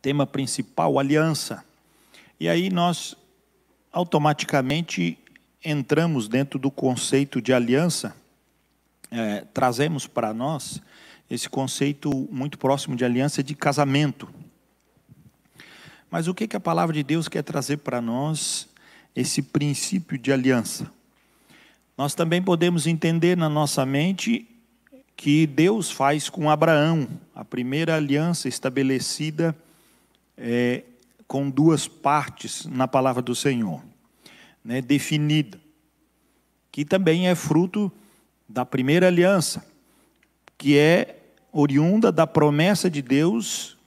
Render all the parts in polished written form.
Tema principal, aliança. E aí nós automaticamente entramos dentro do conceito de aliança, trazemos para nós esse conceito muito próximo de aliança de casamento. Mas o que a palavra de Deus quer trazer para nós, esse princípio de aliança? Nós também podemos entender na nossa mente que Deus faz com Abraão, a primeira aliança estabelecida com duas partes na palavra do Senhor, definida, que também é fruto da primeira aliança, que é oriunda da promessa de Deus,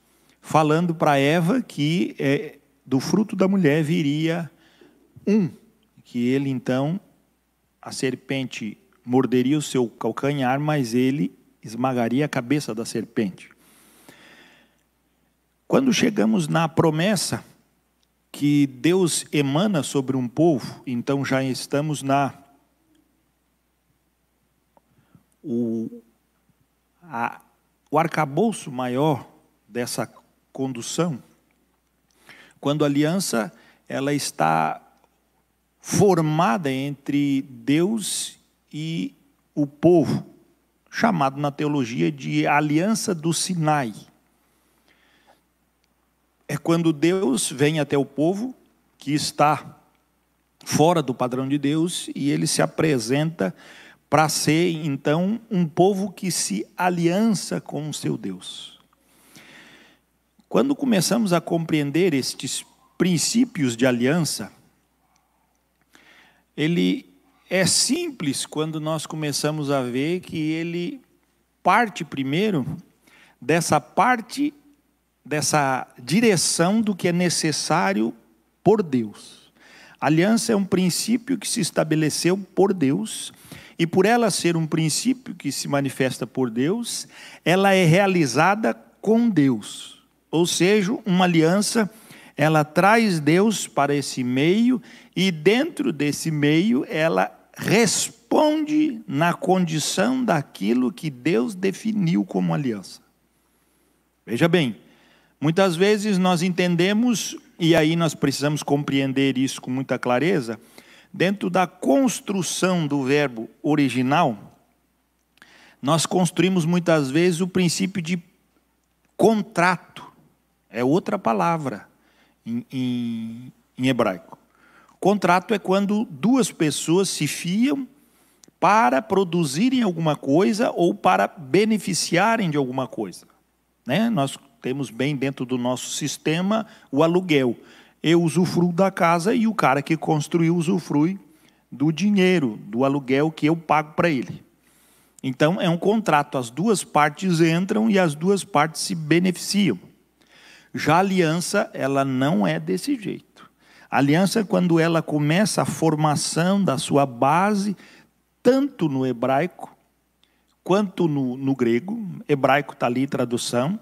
falando para Eva que do fruto da mulher viria que ele então, a serpente morderia o seu calcanhar, mas ele esmagaria a cabeça da serpente. Quando chegamos na promessa que Deus emana sobre um povo, então já estamos o arcabouço maior dessa condução, quando a aliança ela está formada entre Deus e o povo, chamado na teologia de aliança do Sinai. É quando Deus vem até o povo que está fora do padrão de Deus e ele se apresenta para ser, então, um povo que se aliança com o seu Deus. Quando começamos a compreender estes princípios de aliança, ele é simples quando nós começamos a ver que ele parte primeiro dessa direção do que é necessário por Deus. A aliança é um princípio que se estabeleceu por Deus, e por ela ser um princípio que se manifesta por Deus, ela é realizada com Deus. Ou seja, uma aliança, ela traz Deus para esse meio, e dentro desse meio, ela responde na condição daquilo que Deus definiu como aliança. Veja bem, muitas vezes nós entendemos, e aí nós precisamos compreender isso com muita clareza, dentro da construção do verbo original, nós construímos muitas vezes o princípio de contrato, é outra palavra em hebraico. Contrato é quando duas pessoas se fiam para produzirem alguma coisa ou para beneficiarem de alguma coisa. Nós temos bem dentro do nosso sistema o aluguel. Eu usufruo da casa e o cara que construiu usufrui do dinheiro, do aluguel que eu pago para ele. Então é um contrato, as duas partes entram e as duas partes se beneficiam. Já a aliança, ela não é desse jeito. A aliança, quando ela começa a formação da sua base, tanto no hebraico quanto no grego, hebraico está ali tradução,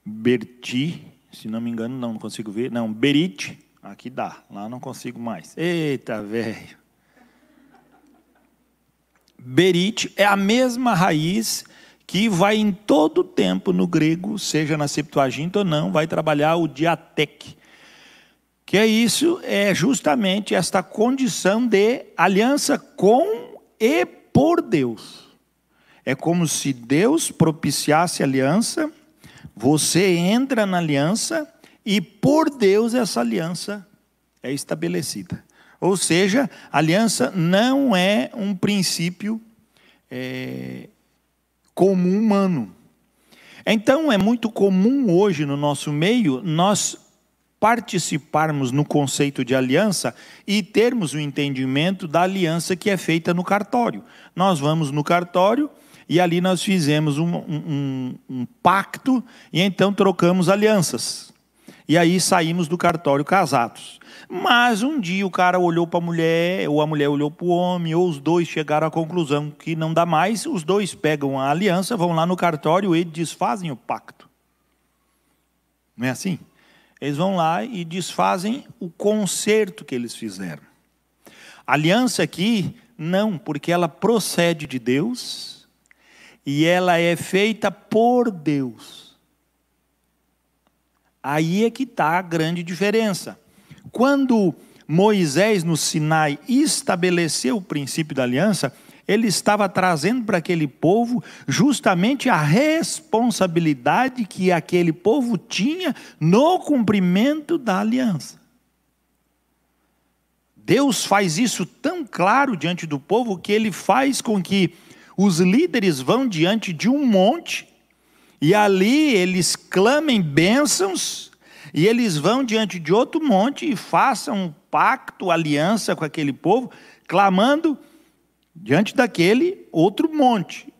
berti, se não me engano, não consigo ver, não, berit, aqui dá, lá não consigo mais, eita velho. Berit é a mesma raiz que vai em todo o tempo no grego, seja na Septuaginta ou não, vai trabalhar o diatek, que é isso, é justamente esta condição de aliança com e por Deus. É como se Deus propiciasse a aliança, você entra na aliança e por Deus essa aliança é estabelecida. Ou seja, a aliança não é um princípio comum humano. Então é muito comum hoje no nosso meio nós participarmos no conceito de aliança e termos o entendimento da aliança que é feita no cartório. Nós vamos no cartório e ali nós fizemos um pacto e então trocamos alianças. E aí saímos do cartório casados. Mas um dia o cara olhou para a mulher, ou a mulher olhou para o homem, ou os dois chegaram à conclusão que não dá mais, os dois pegam a aliança, vão lá no cartório e desfazem o pacto. Não é assim? Eles vão lá e desfazem o concerto que eles fizeram. A aliança aqui, não, porque ela procede de Deus e ela é feita por Deus. Aí é que está a grande diferença. Quando Moisés no Sinai estabeleceu o princípio da aliança, ele estava trazendo para aquele povo justamente a responsabilidade que aquele povo tinha no cumprimento da aliança. Deus faz isso tão claro diante do povo que ele faz com que os líderes vão diante de um monte e ali eles clamem bênçãos, e eles vão diante de outro monte e façam um pacto, aliança com aquele povo, clamando diante daquele outro monte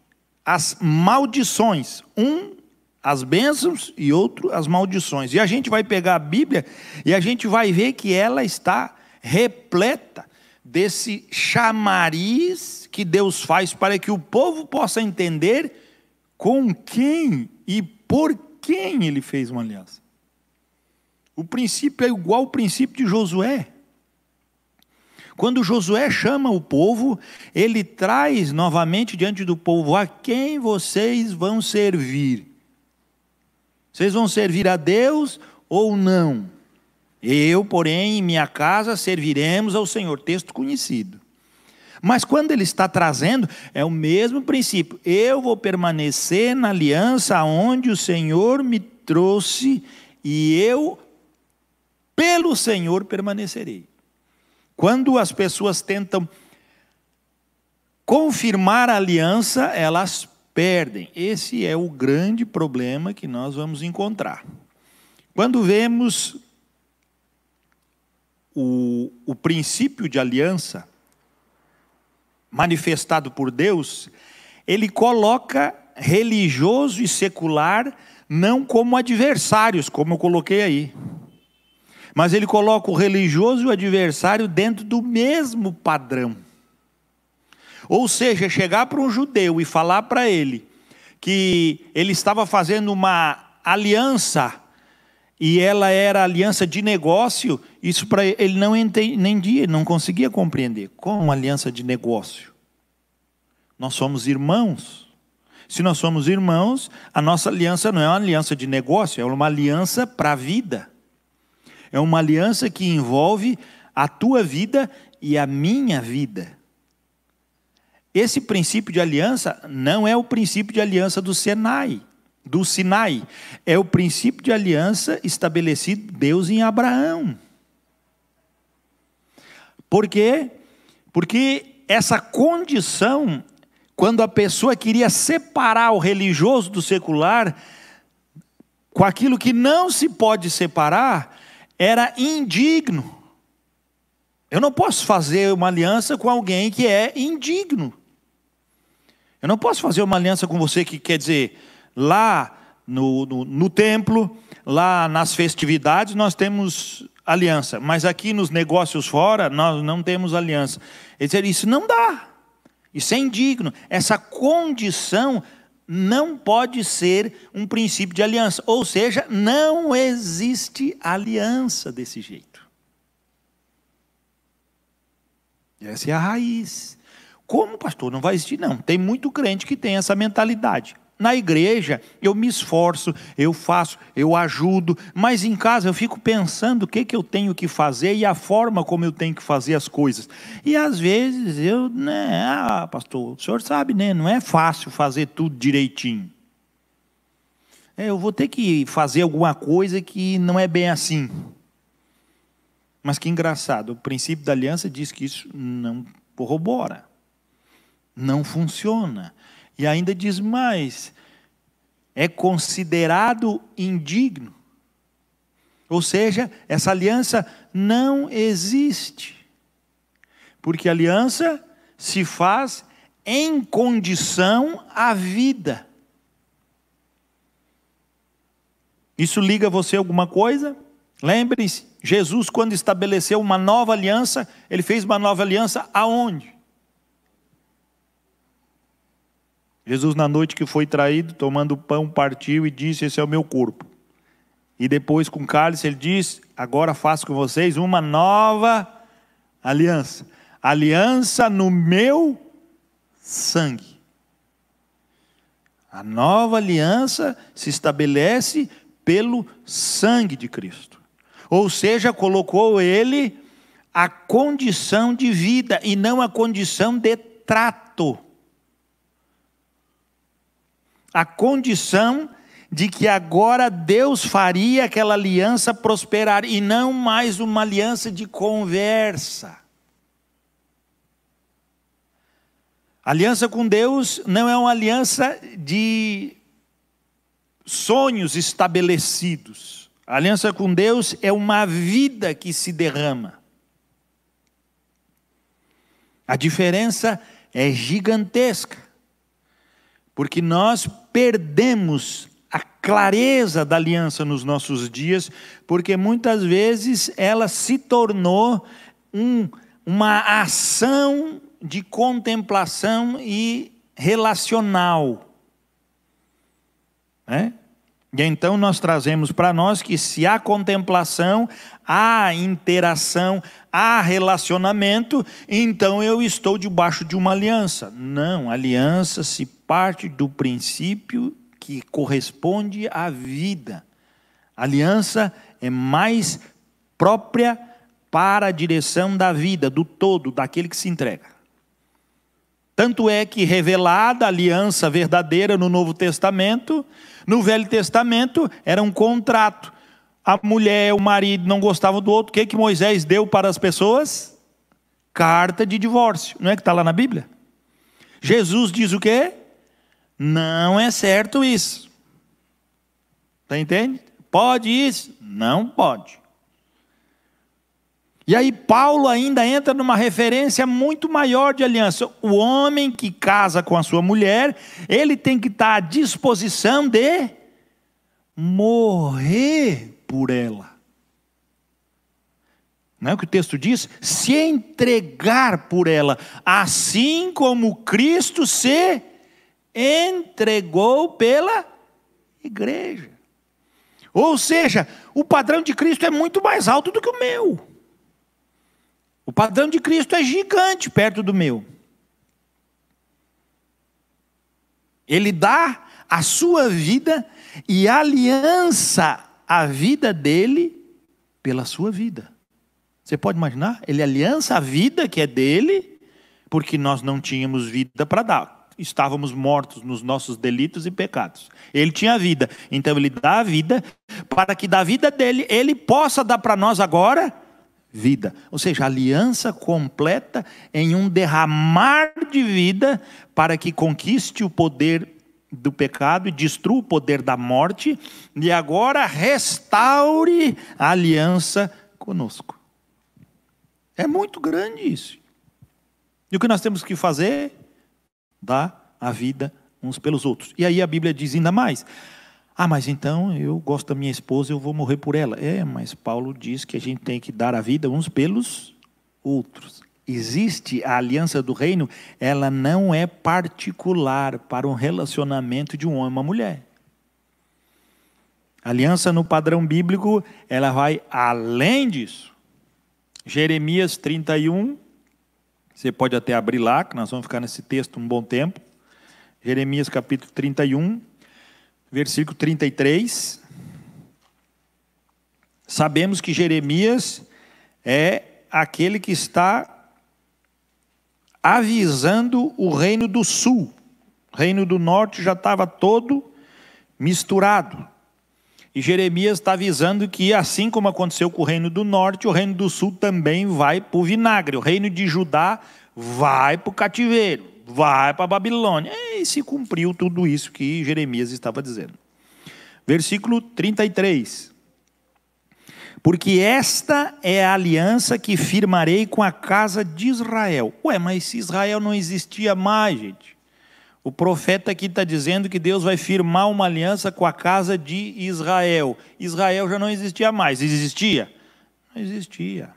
as maldições, as bênçãos e outro as maldições. E a gente vai pegar a Bíblia e a gente vai ver que ela está repleta desse chamariz que Deus faz para que o povo possa entender com quem e por quem ele fez uma aliança. O princípio é igual ao princípio de Josué. Quando Josué chama o povo, ele traz novamente diante do povo: a quem vocês vão servir? Vocês vão servir a Deus ou não? Eu, porém, em minha casa serviremos ao Senhor. Texto conhecido. Mas quando ele está trazendo, é o mesmo princípio. Eu vou permanecer na aliança onde o Senhor me trouxe, e eu, pelo Senhor, permanecerei. Quando as pessoas tentam confirmar a aliança, elas perdem. Esse é o grande problema que nós vamos encontrar. Quando vemos o princípio de aliança manifestado por Deus, ele coloca religioso e secular não como adversários, como eu coloquei aí. Mas ele coloca o religioso e o adversário dentro do mesmo padrão. Ou seja, chegar para um judeu e falar para ele que ele estava fazendo uma aliança e ela era aliança de negócio, isso para ele não entendia, não conseguia compreender. Como uma aliança de negócio? Nós somos irmãos. Se nós somos irmãos, a nossa aliança não é uma aliança de negócio, é uma aliança para a vida. É uma aliança que envolve a tua vida e a minha vida. Esse princípio de aliança não é o princípio de aliança do Sinai. É o princípio de aliança estabelecido por Deus em Abraão. Por quê? Porque essa condição, quando a pessoa queria separar o religioso do secular, com aquilo que não se pode separar, era indigno. Eu não posso fazer uma aliança com alguém que é indigno. Eu não posso fazer uma aliança com você que, quer dizer, lá no templo, lá nas festividades, nós temos aliança. Mas aqui nos negócios fora, nós não temos aliança. Isso não dá. Isso é indigno. Essa condição não pode ser um princípio de aliança. Ou seja, não existe aliança desse jeito. Essa é a raiz. Como, pastor? Não vai existir? Não. Tem muito crente que tem essa mentalidade. Na igreja, eu me esforço, eu faço, eu ajudo, mas em casa eu fico pensando o que eu tenho que fazer e a forma como eu tenho que fazer as coisas. E às vezes pastor, o senhor sabe, né? Não é fácil fazer tudo direitinho. Eu vou ter que fazer alguma coisa que não é bem assim. Mas que engraçado, o princípio da aliança diz que isso não corrobora, não funciona. E ainda diz mais, é considerado indigno. Ou seja, essa aliança não existe. Porque a aliança se faz em condição à vida. Isso liga você a alguma coisa? Lembre-se, Jesus, quando estabeleceu uma nova aliança, ele fez uma nova aliança aonde? Jesus, na noite que foi traído, tomando o pão, partiu e disse: esse é o meu corpo. E depois, com o cálice, ele diz: agora faço com vocês uma nova aliança. Aliança no meu sangue. A nova aliança se estabelece pelo sangue de Cristo. Ou seja, colocou ele a condição de vida e não a condição de trato. A condição de que agora Deus faria aquela aliança prosperar e não mais uma aliança de conversa. Aliança com Deus não é uma aliança de sonhos estabelecidos. A aliança com Deus é uma vida que se derrama. A diferença é gigantesca, porque nós perdemos a clareza da aliança nos nossos dias, porque muitas vezes ela se tornou uma ação de contemplação e relacional. E então nós trazemos para nós que se há contemplação, há interação, há relacionamento, então eu estou debaixo de uma aliança. Não, aliança se parte do princípio que corresponde à vida. Aliança é mais própria para a direção da vida, do todo, daquele que se entrega. Tanto é que revelada a aliança verdadeira no Novo Testamento, no Velho Testamento era um contrato. A mulher, o marido não gostavam do outro, o que Moisés deu para as pessoas? Carta de divórcio, não é que está lá na Bíblia? Jesus diz o quê? Não é certo isso. Está entendendo? Pode isso? Não pode. E aí Paulo ainda entra numa referência muito maior de aliança. O homem que casa com a sua mulher, ele tem que estar à disposição de morrer por ela. Não é o que o texto diz? Se entregar por ela, assim como Cristo se entregou pela igreja. Ou seja, o padrão de Cristo é muito mais alto do que o meu. O padrão de Cristo é gigante perto do meu. Ele dá a sua vida e aliança a vida dele pela sua vida. Você pode imaginar? Ele aliança a vida que é dele, porque nós não tínhamos vida para dar. Estávamos mortos nos nossos delitos e pecados. Ele tinha vida, então ele dá a vida para que da vida dele ele possa dar para nós agora vida. Ou seja, aliança completa em um derramar de vida para que conquiste o poder do pecado e destrua o poder da morte e agora restaure a aliança conosco. É muito grande isso. E o que nós temos que fazer? Dar a vida uns pelos outros. E aí a Bíblia diz ainda mais: mas então eu gosto da minha esposa, eu vou morrer por ela. Mas Paulo diz que a gente tem que dar a vida uns pelos outros. Existe a aliança do reino, ela não é particular para um relacionamento de um homem e uma mulher. A aliança no padrão bíblico, ela vai além disso. Jeremias 31, você pode até abrir lá, que nós vamos ficar nesse texto um bom tempo. Jeremias capítulo 31. Versículo 33, sabemos que Jeremias é aquele que está avisando o reino do sul. O reino do norte já estava todo misturado. E Jeremias está avisando que assim como aconteceu com o reino do norte, o reino do sul também vai para o vinagre. O reino de Judá vai para o cativeiro. Vai para a Babilônia. E se cumpriu tudo isso que Jeremias estava dizendo. Versículo 33. Porque esta é a aliança que firmarei com a casa de Israel. Mas se Israel não existia mais, gente. O profeta aqui está dizendo que Deus vai firmar uma aliança com a casa de Israel. Israel já não existia mais. Existia? Não existia.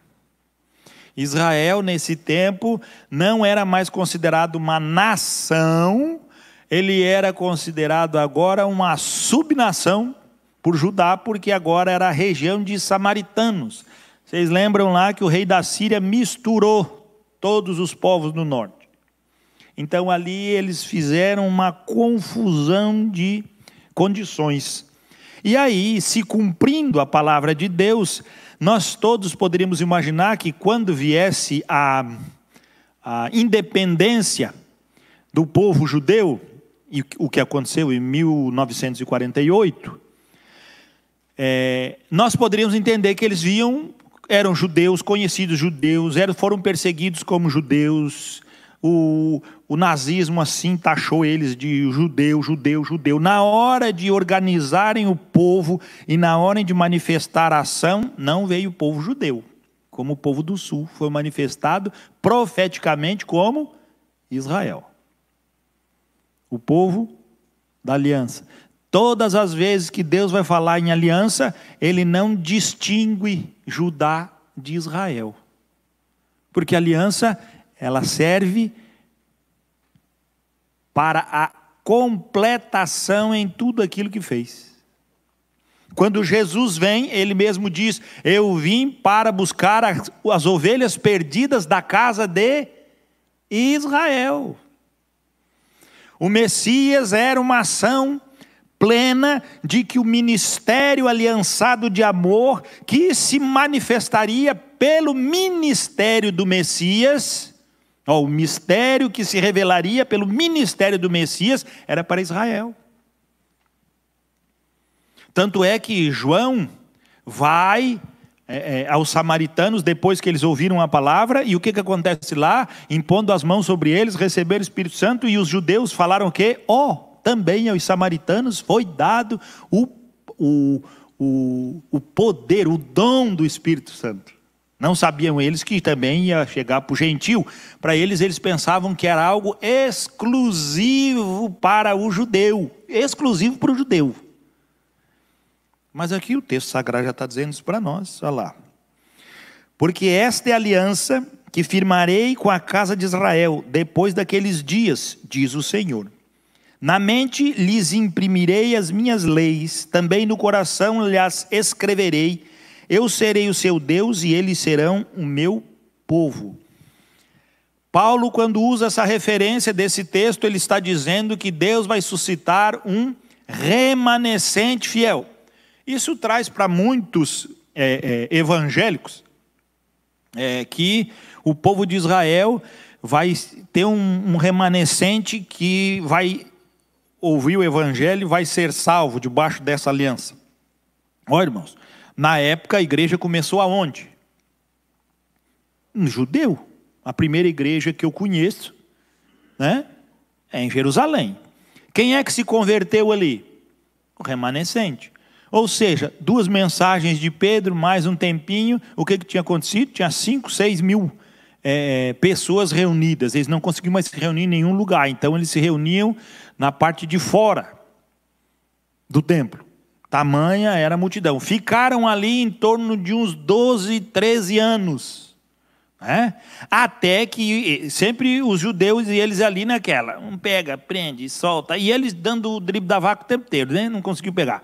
Israel, nesse tempo, não era mais considerado uma nação, ele era considerado agora uma subnação por Judá, porque agora era a região de samaritanos. Vocês lembram lá que o rei da Síria misturou todos os povos do norte. Então ali eles fizeram uma confusão de condições. E aí, se cumprindo a palavra de Deus, nós todos poderíamos imaginar que quando viesse a independência do povo judeu, e o que aconteceu em 1948, nós poderíamos entender que eles eram judeus, conhecidos judeus, foram perseguidos como judeus. O nazismo assim taxou eles de judeu. Na hora de organizarem o povo e na hora de manifestar a ação, não veio o povo judeu, como o povo do sul foi manifestado profeticamente como Israel, o povo da aliança. Todas as vezes que Deus vai falar em aliança, Ele não distingue Judá de Israel, porque a aliança, ela serve para a completação em tudo aquilo que fez. Quando Jesus vem, Ele mesmo diz: eu vim para buscar as ovelhas perdidas da casa de Israel. O Messias era uma ação plena de que o ministério aliançado de amor, que se manifestaria pelo ministério do Messias, o mistério que se revelaria pelo ministério do Messias, era para Israel. Tanto é que João vai aos samaritanos, depois que eles ouviram a palavra, e o que acontece lá? Impondo as mãos sobre eles, receberam o Espírito Santo, e os judeus falaram o quê? Também aos samaritanos foi dado o poder, o dom do Espírito Santo. Não sabiam eles que também ia chegar para o gentil. Para eles pensavam que era algo exclusivo para o judeu. Exclusivo para o judeu. Mas aqui o texto sagrado já está dizendo isso para nós. Olha lá. Porque esta é a aliança que firmarei com a casa de Israel depois daqueles dias, diz o Senhor. Na mente lhes imprimirei as minhas leis, também no coração lhes escreverei. Eu serei o seu Deus e eles serão o meu povo. Paulo, quando usa essa referência desse texto, ele está dizendo que Deus vai suscitar um remanescente fiel. Isso traz para muitos evangélicos que o povo de Israel vai ter um remanescente que vai ouvir o evangelho e vai ser salvo debaixo dessa aliança. Olha, irmãos, na época a igreja começou aonde? No judeu. A primeira igreja que eu conheço, né, é em Jerusalém. Quem é que se converteu ali? O remanescente. Ou seja, 2 mensagens de Pedro, mais um tempinho, o que tinha acontecido? Tinha 5, 6 mil pessoas reunidas. Eles não conseguiam mais se reunir em nenhum lugar, então eles se reuniam na parte de fora do templo. Tamanha era a multidão. Ficaram ali em torno de uns 12, 13 anos. Até que sempre os judeus e eles ali naquela. Pega, prende, solta. E eles dando o drible da vaca o tempo inteiro, né? Não conseguiu pegar.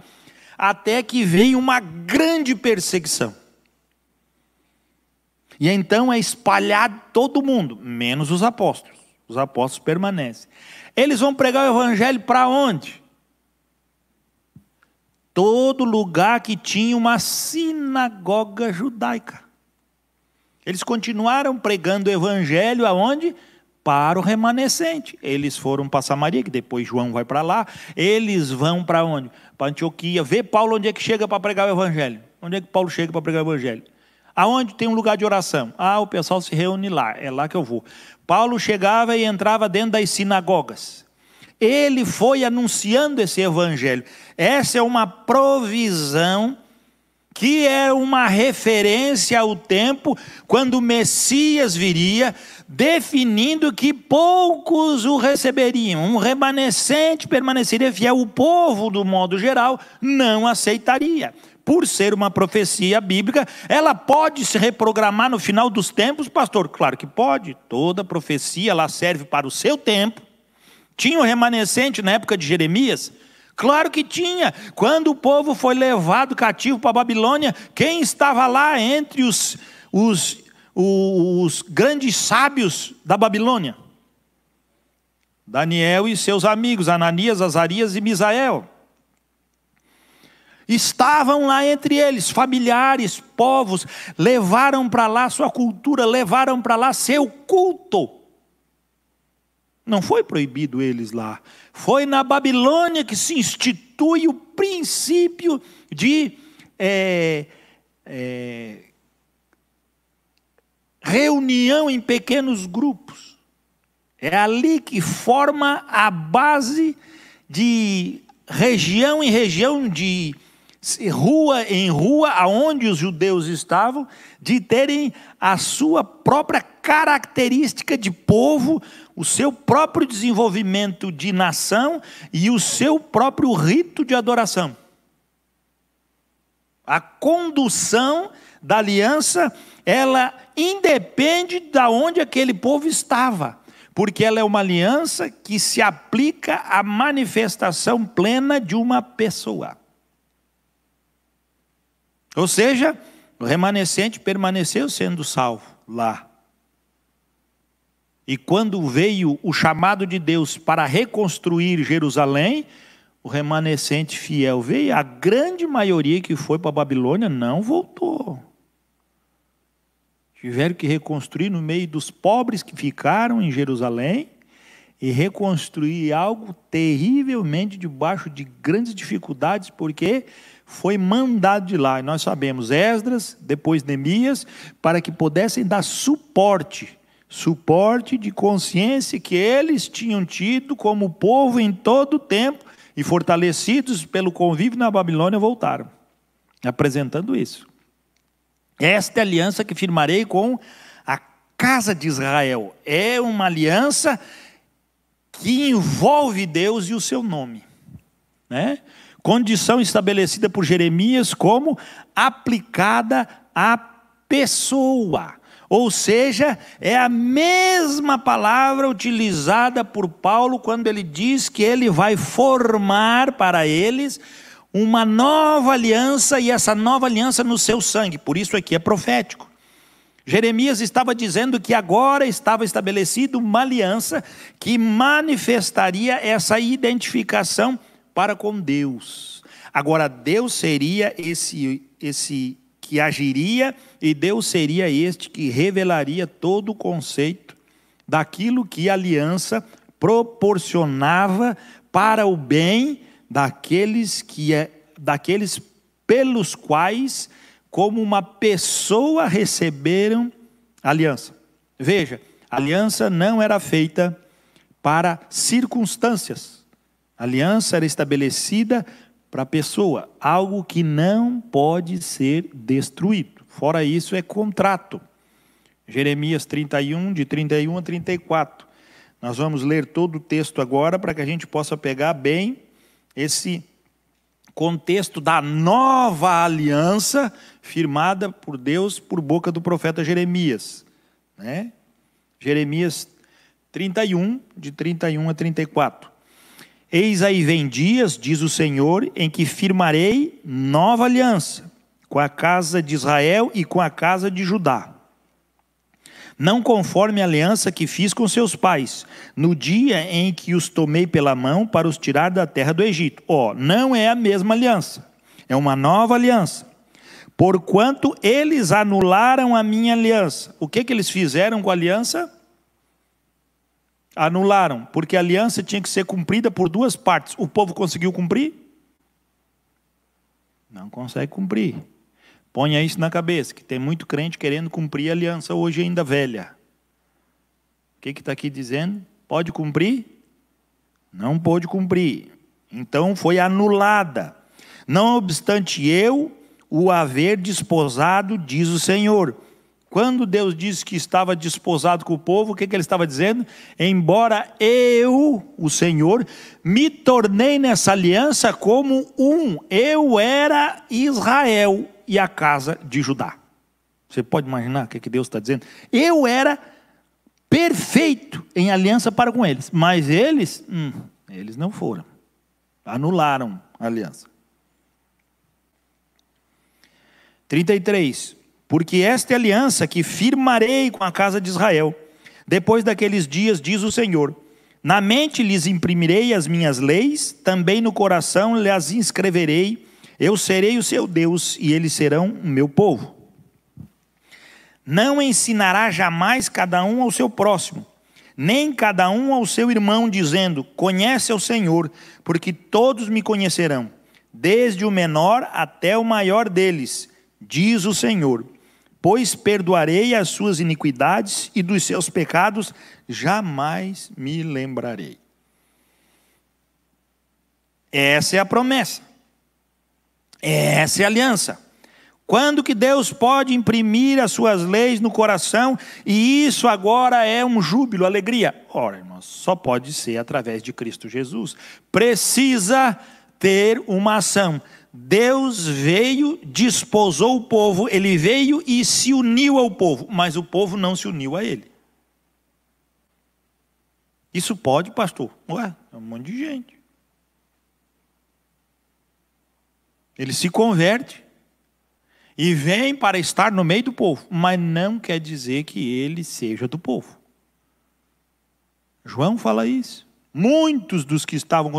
Até que veio uma grande perseguição. E então é espalhado todo mundo, menos os apóstolos. Os apóstolos permanecem. Eles vão pregar o evangelho para onde? Todo lugar que tinha uma sinagoga judaica. Eles continuaram pregando o evangelho aonde? Para o remanescente. Eles foram para Samaria, que depois João vai para lá. Eles vão para onde? Para Antioquia. Vê Paulo onde é que chega para pregar o evangelho. Onde é que Paulo chega para pregar o evangelho? Aonde tem um lugar de oração? O pessoal se reúne lá, é lá que eu vou. Paulo chegava e entrava dentro das sinagogas. Ele foi anunciando esse evangelho. Essa é uma provisão que é uma referência ao tempo quando o Messias viria, definindo que poucos o receberiam. Um remanescente permaneceria fiel. O povo, do modo geral, não aceitaria. Por ser uma profecia bíblica, ela pode se reprogramar no final dos tempos, pastor? Claro que pode. Toda profecia ela serve para o seu tempo. Tinha um remanescente na época de Jeremias? Claro que tinha. Quando o povo foi levado cativo para a Babilônia, quem estava lá entre os grandes sábios da Babilônia? Daniel e seus amigos, Ananias, Azarias e Misael. estavam lá entre eles, familiares, povos, levaram para lá sua cultura, levaram para lá seu culto. Não foi proibido eles lá. Foi na Babilônia que se institui o princípio de reunião em pequenos grupos. É ali que forma a base de região em região, de rua em rua, aonde os judeus estavam, de terem a sua própria característica de povo, o seu próprio desenvolvimento de nação e o seu próprio rito de adoração. A condução da aliança, ela independe de onde aquele povo estava, porque ela é uma aliança que se aplica à manifestação plena de uma pessoa. Ou seja, o remanescente permaneceu sendo salvo lá. E quando veio o chamado de Deus para reconstruir Jerusalém, o remanescente fiel veio. A grande maioria que foi para a Babilônia não voltou. Tiveram que reconstruir no meio dos pobres que ficaram em Jerusalém e reconstruir algo terrivelmente debaixo de grandes dificuldades, porque foi mandado de lá. E nós sabemos, Esdras, depois Neemias, para que pudessem dar suporte de consciência que eles tinham tido como povo em todo o tempo, e fortalecidos pelo convívio na Babilônia voltaram, apresentando isso. Esta é a aliança que firmarei com a casa de Israel. É uma aliança que envolve Deus e o seu nome, né? Condição estabelecida por Jeremias como aplicada à pessoa. Ou seja, é a mesma palavra utilizada por Paulo quando ele diz que ele vai formar para eles uma nova aliança, e essa nova aliança no seu sangue. Por isso aqui é profético. Jeremias estava dizendo que agora estava estabelecida uma aliança que manifestaria essa identificação para com Deus. Agora, Deus seria esse que agiria, e Deus seria este que revelaria todo o conceito daquilo que a aliança proporcionava para o bem daqueles pelos quais, como uma pessoa, receberam a aliança. Veja, a aliança não era feita para circunstâncias. A aliança era estabelecida para a pessoa, algo que não pode ser destruído. Fora isso, é contrato. Jeremias 31, de 31 a 34. Nós vamos ler todo o texto agora, para que a gente possa pegar bem esse contexto da nova aliança firmada por Deus por boca do profeta Jeremias, né? Jeremias 31, de 31 a 34. Eis aí vem dias, diz o Senhor, em que firmarei nova aliança com a casa de Israel e com a casa de Judá. Não conforme a aliança que fiz com seus pais, no dia em que os tomei pela mão para os tirar da terra do Egito. Não é a mesma aliança, é uma nova aliança. Porquanto eles anularam a minha aliança. O que eles fizeram com a aliança? Anularam, porque a aliança tinha que ser cumprida por duas partes. O povo conseguiu cumprir? Não consegue cumprir. Ponha isso na cabeça, que tem muito crente querendo cumprir a aliança hoje ainda velha. O que está aqui dizendo? Pode cumprir? Não pôde cumprir. Então foi anulada. Não obstante eu o haver desposado, diz o Senhor. Quando Deus disse que estava desposado com o povo, o que ele estava dizendo? Embora eu, o Senhor, me tornei nessa aliança como eu era Israel e a casa de Judá. Você pode imaginar o que Deus está dizendo? Eu era perfeito em aliança para com eles, mas eles não foram. Anularam a aliança. 33. Porque esta é a aliança que firmarei com a casa de Israel. Depois daqueles dias, diz o Senhor, na mente lhes imprimirei as minhas leis, também no coração lhes inscreverei Eu serei o seu Deus e eles serão o meu povo. Não ensinará jamais cada um ao seu próximo, nem cada um ao seu irmão, dizendo: conhece ao Senhor, porque todos me conhecerão, desde o menor até o maior deles, diz o Senhor. Pois perdoarei as suas iniquidades e dos seus pecados jamais me lembrarei. Essa é a promessa. Essa é a aliança. Quando que Deus pode imprimir as suas leis no coração e isso agora é um júbilo, alegria? Ora, irmãos, só pode ser através de Cristo Jesus. Precisa ter uma ação. Deus veio, desposou o povo, ele veio e se uniu ao povo, mas o povo não se uniu a ele. Isso pode, pastor? Ué, é um monte de gente. Ele se converte e vem para estar no meio do povo, mas não quer dizer que ele seja do povo. João fala isso. Muitos dos que estavam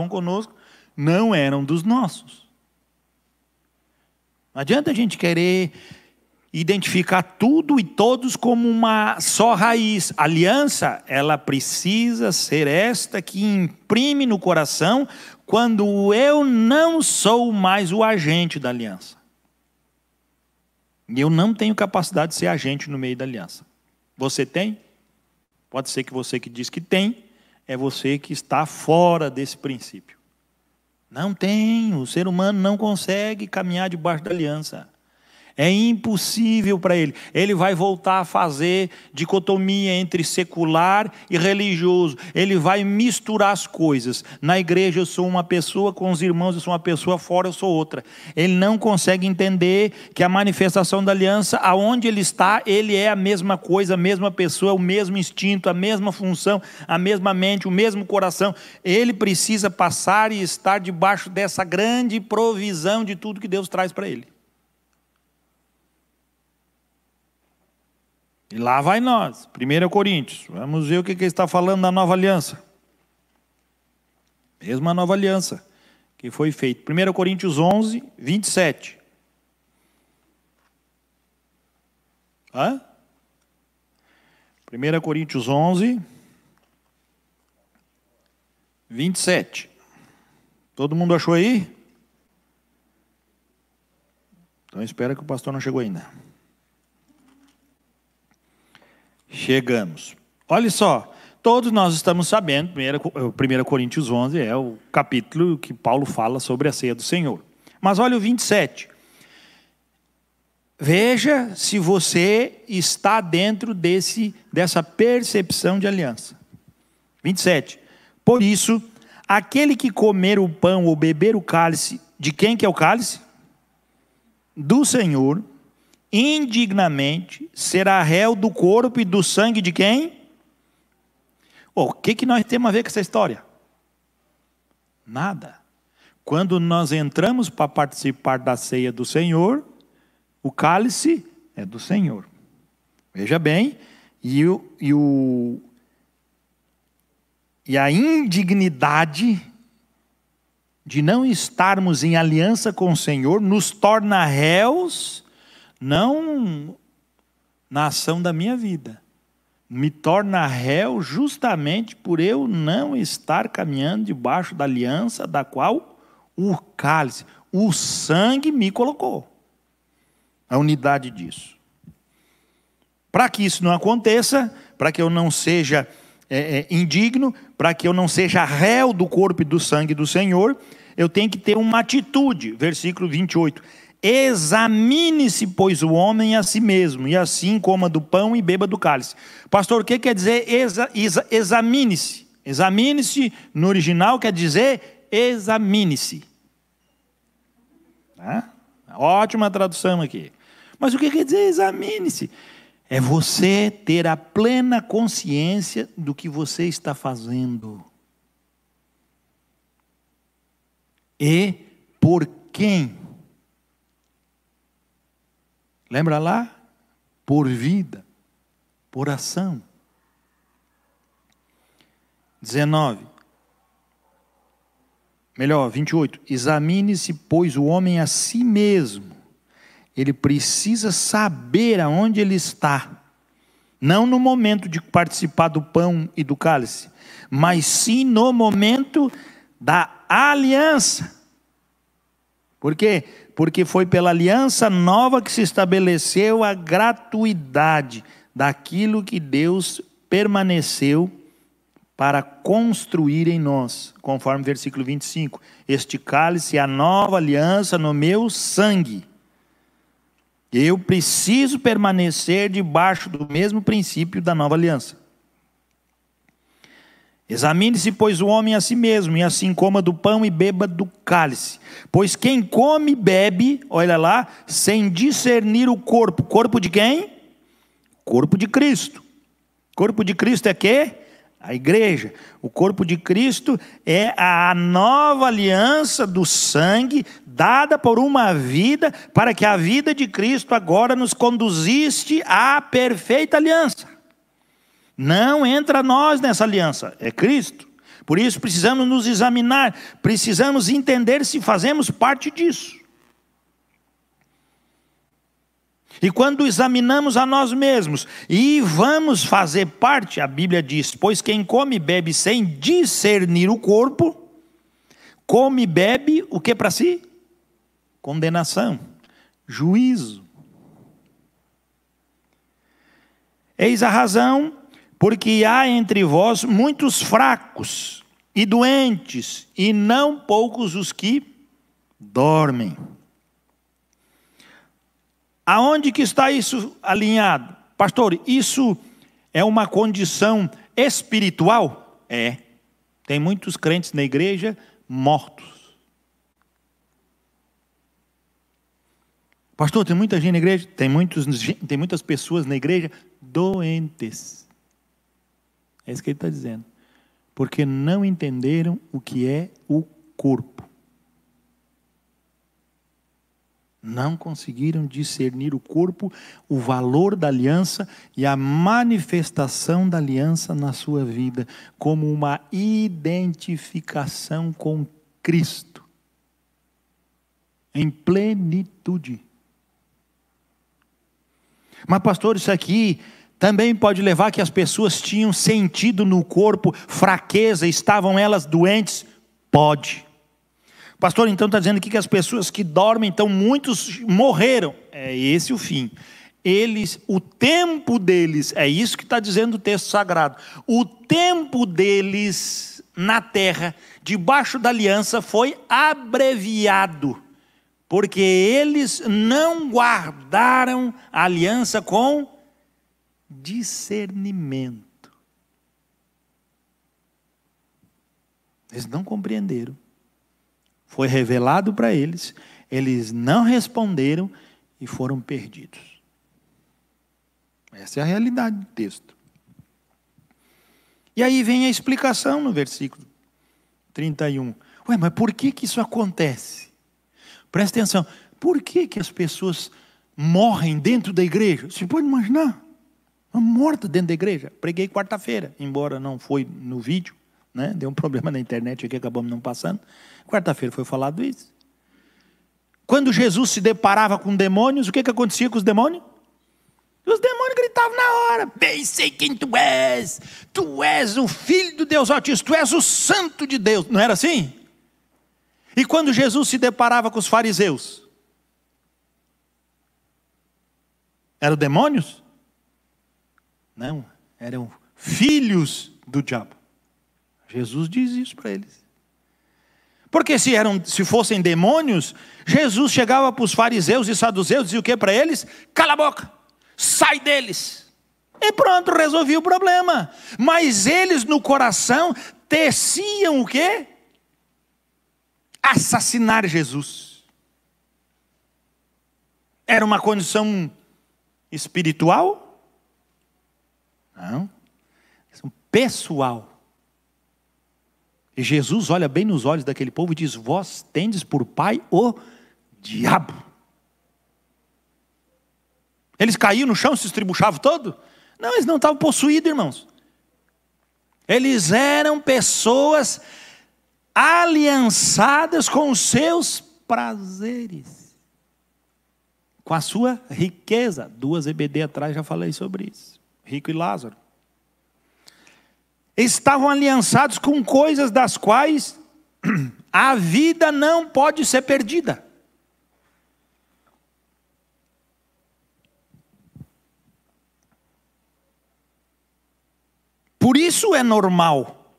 conosco, não eram dos nossos. Não adianta a gente querer identificar tudo e todos como uma só raiz. A aliança, ela precisa ser esta que imprime no coração quando eu não sou mais o agente da aliança. E eu não tenho capacidade de ser agente no meio da aliança. Você tem? Pode ser que você que diz que tem, é você que está fora desse princípio. Não tem, o ser humano não consegue caminhar debaixo da aliança. É impossível para ele. Ele vai voltar a fazer dicotomia entre secular e religioso. Ele vai misturar as coisas. Na igreja eu sou uma pessoa, com os irmãos eu sou uma pessoa, fora eu sou outra. Ele não consegue entender que a manifestação da aliança, aonde ele está, ele é a mesma coisa, a mesma pessoa, o mesmo instinto, a mesma função, a mesma mente, o mesmo coração. Ele precisa passar e estar debaixo dessa grande provisão de tudo que Deus traz para ele. E lá vai nós, 1 Coríntios. Vamos ver o que ele está falando da nova aliança. Mesma nova aliança que foi feita. 1 Coríntios 11, 27. Hã? 1 Coríntios 11, 27. Todo mundo achou aí? Então espera que o pastor não chegou ainda. Chegamos. Olha só, todos nós estamos sabendo, 1 Coríntios 11 é o capítulo que Paulo fala sobre a ceia do Senhor. Mas olha o 27. Veja se você está dentro dessa percepção de aliança. 27. Por isso, aquele que comer o pão ou beber o cálice, de quem que é o cálice? Do Senhor, indignamente será réu do corpo e do sangue de quem? O que nós temos a ver com essa história? Nada. Quando nós entramos para participar da ceia do Senhor, o cálice é do Senhor. Veja bem, e a indignidade de não estarmos em aliança com o Senhor nos torna réus, não na ação da minha vida, me torna réu justamente por eu não estar caminhando debaixo da aliança da qual o cálice, o sangue me colocou. A unidade disso. Para que isso não aconteça, para que eu não seja indigno, para que eu não seja réu do corpo e do sangue do Senhor, eu tenho que ter uma atitude. Versículo 28. Examine-se, pois, o homem a si mesmo, e assim coma do pão e beba do cálice. Pastor, o que quer dizer examine-se? Examine-se, no original, quer dizer examine-se. Ótima tradução aqui. Mas o que quer dizer examine-se? É você ter a plena consciência do que você está fazendo. E por quem? Lembra lá? Por vida, por ação. 19. Melhor, 28. Examine-se, pois, o homem a si mesmo. Ele precisa saber aonde ele está. Não no momento de participar do pão e do cálice, mas sim no momento da aliança. Por quê? Porque foi pela aliança nova que se estabeleceu a gratuidade daquilo que Deus permaneceu para construir em nós, conforme o versículo 25. Este cálice é a nova aliança no meu sangue. Eu preciso permanecer debaixo do mesmo princípio da nova aliança. Examine-se, pois, o homem a si mesmo, e assim coma do pão e beba do cálice. Pois quem come e bebe, olha lá, sem discernir o corpo. Corpo de quem? Corpo de Cristo. Corpo de Cristo é quê? A igreja. O corpo de Cristo é a nova aliança do sangue, dada por uma vida, para que a vida de Cristo agora nos conduzisse à perfeita aliança. Não entra nós nessa aliança, é Cristo. Por isso precisamos nos examinar, precisamos entender se fazemos parte disso. E quando examinamos a nós mesmos e vamos fazer parte, a Bíblia diz, pois quem come e bebe sem discernir o corpo, come e bebe o que para si? Condenação, juízo. Eis a razão, porque há entre vós muitos fracos e doentes, e não poucos os que dormem. Aonde que está isso alinhado? Pastor, isso é uma condição espiritual? É. Tem muitos crentes na igreja mortos. Pastor, tem muita gente na igreja? Tem muitas pessoas na igreja doentes. É isso que ele está dizendo. Porque não entenderam o que é o corpo. Não conseguiram discernir o corpo, o valor da aliança e a manifestação da aliança na sua vida, como uma identificação com Cristo, em plenitude. Mas pastor, isso aqui também pode levar que as pessoas tinham sentido no corpo fraqueza, estavam elas doentes? Pode. Pastor, então está dizendo aqui que as pessoas que dormem, então muitos morreram. É esse o fim. O tempo deles, é isso que está dizendo o texto sagrado. O tempo deles na terra, debaixo da aliança, foi abreviado. Porque eles não guardaram a aliança com discernimento. Eles não compreenderam. Foi revelado para eles, eles não responderam e foram perdidos. Essa é a realidade do texto. E aí vem a explicação no versículo 31. Ué, mas por que isso acontece? Presta atenção, por que as pessoas morrem dentro da igreja? Você pode imaginar, uma morta dentro da igreja. Preguei quarta-feira, embora não foi no vídeo, né? Deu um problema na internet aqui, acabamos não passando. Quarta-feira foi falado isso. Quando Jesus se deparava com demônios, o que acontecia com os demônios? Os demônios gritavam na hora: bem sei quem tu és o Filho do Deus Altíssimo, tu és o Santo de Deus. Não era assim? E quando Jesus se deparava com os fariseus, eram demônios? Não, eram filhos do diabo. Jesus diz isso para eles. Porque se fossem demônios, Jesus chegava para os fariseus e saduceus e dizia o que para eles? Cala a boca, sai deles. E pronto, resolvia o problema. Mas eles no coração teciam o quê? Assassinar Jesus. Era uma condição espiritual? Não. Pessoal. E Jesus olha bem nos olhos daquele povo e diz: vós tendes por pai o diabo. Eles caíam no chão, se estribuchavam todo? Não, eles não estavam possuídos, irmãos. Eles eram pessoas aliançadas com os seus prazeres, com a sua riqueza. 2 EBD atrás já falei sobre isso. Rico e Lázaro. Estavam aliançados com coisas das quais a vida não pode ser perdida. Por isso é normal.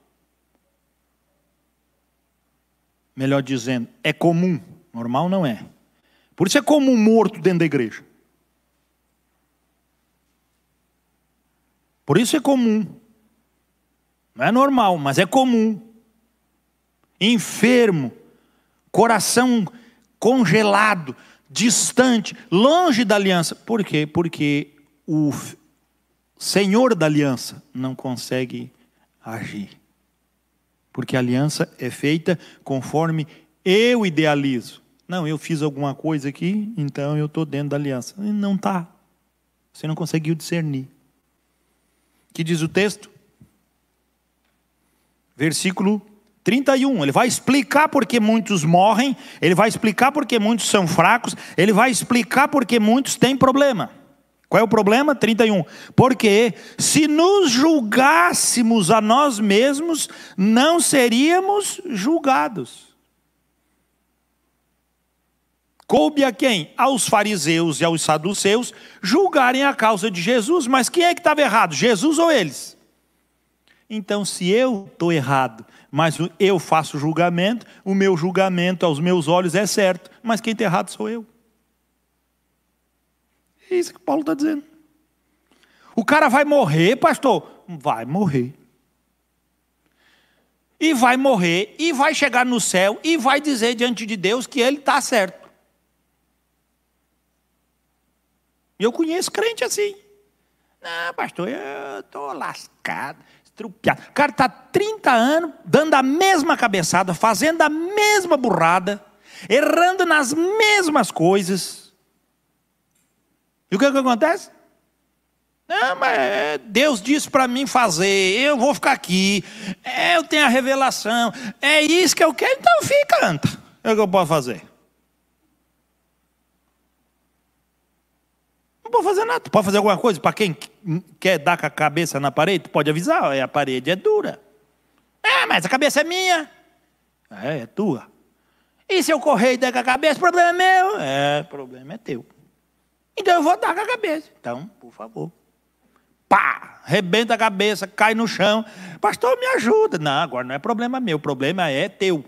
Melhor dizendo, é comum. Normal não é. Por isso é comum morto dentro da igreja. Por isso é comum. Não é normal, mas é comum. Enfermo, coração congelado, distante, longe da aliança. Por quê? Porque o Senhor da aliança não consegue agir. Porque a aliança é feita conforme eu idealizo. Não, eu fiz alguma coisa aqui, então eu estou dentro da aliança. Não está. Você não conseguiu discernir. O que diz o texto? Versículo 31, ele vai explicar porque muitos morrem, ele vai explicar porque muitos são fracos, ele vai explicar porque muitos têm problema. Qual é o problema? 31. Porque se nos julgássemos a nós mesmos, não seríamos julgados. Coube a quem? Aos fariseus e aos saduceus julgarem a causa de Jesus. Mas quem é que estava errado? Jesus ou eles? Então, se eu estou errado, mas eu faço julgamento, o meu julgamento aos meus olhos é certo, mas quem está errado sou eu. É isso que Paulo está dizendo. O cara vai morrer, pastor? Vai morrer. E vai morrer, e vai chegar no céu, e vai dizer diante de Deus que ele está certo. E eu conheço crente assim. Não, pastor, eu estou lascado. Estrupiado. O cara está 30 anos dando a mesma cabeçada, fazendo a mesma burrada, errando nas mesmas coisas. E o que acontece? Não, mas Deus disse para mim fazer, eu vou ficar aqui, eu tenho a revelação, é isso que eu quero, então fica, canta. É o que eu posso fazer. Não pode fazer nada. Tu pode fazer alguma coisa para quem quer dar com a cabeça na parede? Tu pode avisar, a parede é dura. Mas a cabeça é minha. É tua. E se eu correr e der com a cabeça, o problema é meu? O problema é teu. Então eu vou dar com a cabeça. Então, por favor. Pá! Rebenta a cabeça, cai no chão. Pastor, me ajuda. Não, agora não é problema meu, o problema é teu.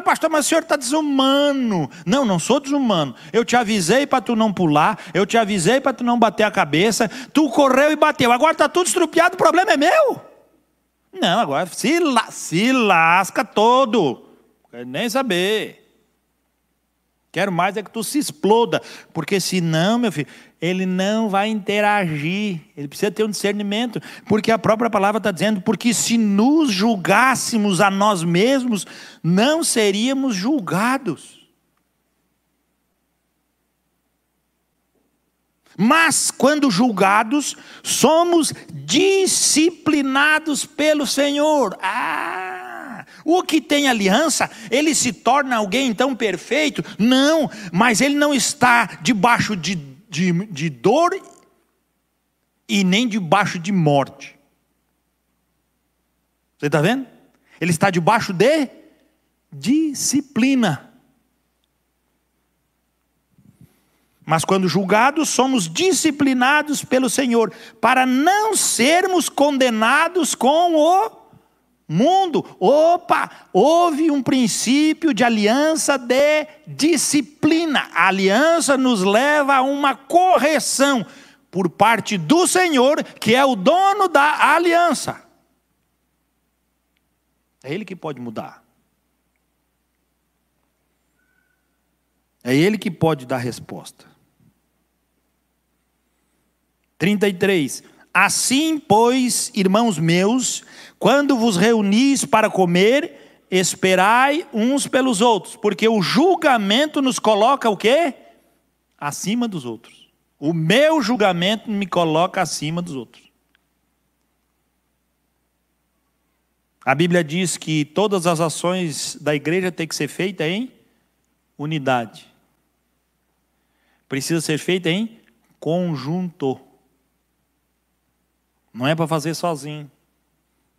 Pastor, mas o senhor está desumano. Não, não sou desumano. Eu te avisei para tu não pular, eu te avisei para tu não bater a cabeça, tu correu e bateu. Agora está tudo estrupiado, o problema é meu? Não, agora se lasca todo. Quero nem saber. Quero mais é que tu se exploda, porque senão, meu filho, ele não vai interagir. Ele precisa ter um discernimento, porque a própria palavra está dizendo, porque se nos julgássemos a nós mesmos, não seríamos julgados. Mas quando julgados, somos disciplinados pelo Senhor. O que tem aliança, ele se torna alguém então perfeito? Não, mas ele não está debaixo de dor e nem debaixo de morte. Você está vendo? Ele está debaixo de disciplina. Mas quando julgados, somos disciplinados pelo Senhor, para não sermos condenados com o mundo. Houve um princípio de aliança de disciplina. A aliança nos leva a uma correção por parte do Senhor, que é o dono da aliança. É Ele que pode mudar. É Ele que pode dar resposta. 33. Assim, pois, irmãos meus, quando vos reunis para comer, esperai uns pelos outros, porque o julgamento nos coloca o quê? Acima dos outros. O meu julgamento me coloca acima dos outros. A Bíblia diz que todas as ações da igreja têm que ser feitas em unidade. Precisa ser feita em conjunto. Não é para fazer sozinho.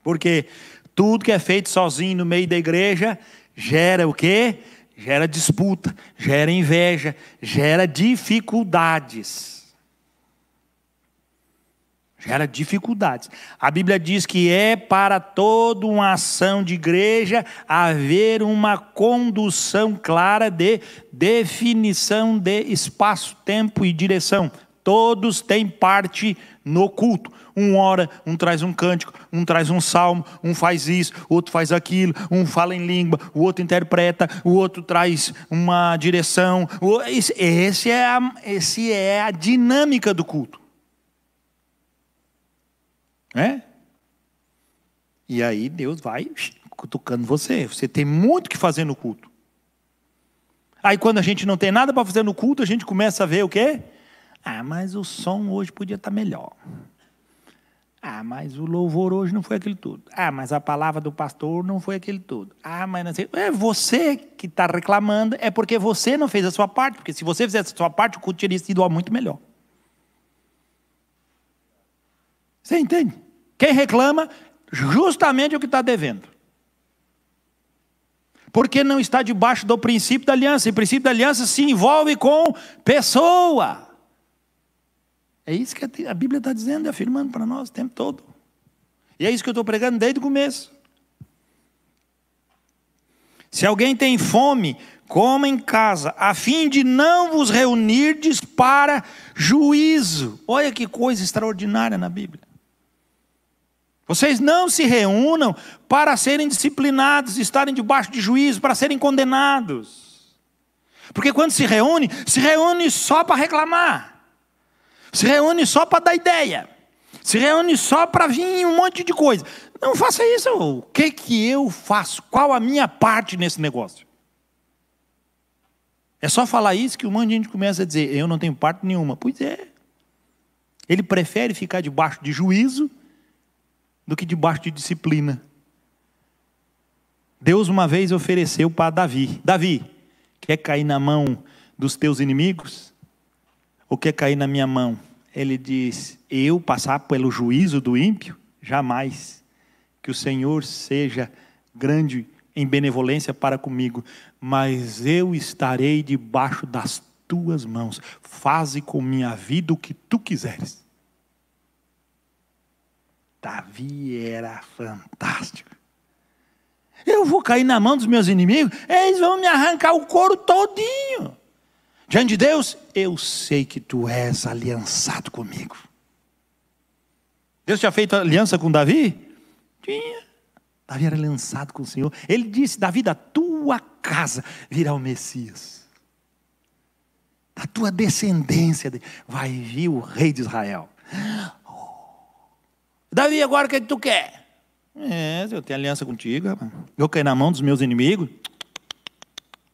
Porque tudo que é feito sozinho no meio da igreja gera o quê? Gera disputa, gera inveja, gera dificuldades. Gera dificuldades. A Bíblia diz que é para toda uma ação de igreja haver uma condução clara de definição de espaço, tempo e direção. Todos têm parte no culto. Um ora, um traz um cântico, um traz um salmo, um faz isso, outro faz aquilo, um fala em língua, o outro interpreta, o outro traz uma direção. Esse é a dinâmica do culto. É? E aí Deus vai cutucando você. Você tem muito o que fazer no culto. Aí quando a gente não tem nada para fazer no culto, a gente começa a ver o quê? Ah, mas o som hoje podia estar melhor. Ah, mas o louvor hoje não foi aquele tudo. Ah, mas a palavra do pastor não foi aquele tudo. Ah, mas não sei. É você que está reclamando, é porque você não fez a sua parte. Porque se você fizesse a sua parte, o culto teria sido muito melhor. Você entende? Quem reclama, justamente o que está devendo. Porque não está debaixo do princípio da aliança. E o princípio da aliança se envolve com pessoa. É isso que a Bíblia está dizendo e afirmando para nós o tempo todo. E é isso que eu estou pregando desde o começo. Se alguém tem fome, coma em casa, a fim de não vos reunirdes para juízo. Olha que coisa extraordinária na Bíblia. Vocês não se reúnam para serem disciplinados, estarem debaixo de juízo, para serem condenados. Porque quando se reúne só para reclamar. Se reúne só para dar ideia. Se reúne só para vir um monte de coisa. Não faça isso. O que eu faço? Qual a minha parte nesse negócio? É só falar isso que um monte de gente começa a dizer, eu não tenho parte nenhuma. Pois é. Ele prefere ficar debaixo de juízo do que debaixo de disciplina. Deus uma vez ofereceu para Davi. Davi, quer cair na mão dos teus inimigos? Ou quer cair na minha mão? Ele diz, eu passar pelo juízo do ímpio? Jamais. Que o Senhor seja grande em benevolência para comigo, mas eu estarei debaixo das tuas mãos. Faze com minha vida o que tu quiseres. Davi era fantástico. Eu vou cair na mão dos meus inimigos, eles vão me arrancar o couro todinho. Diante de Deus, eu sei que tu és aliançado comigo. Deus tinha feito aliança com Davi? Tinha. Davi era aliançado com o Senhor. Ele disse, Davi, da tua casa virá o Messias. Da tua descendência vai vir o rei de Israel. Davi, agora o que tu quer? Eu tenho aliança contigo. Rapaz. Eu caí na mão dos meus inimigos.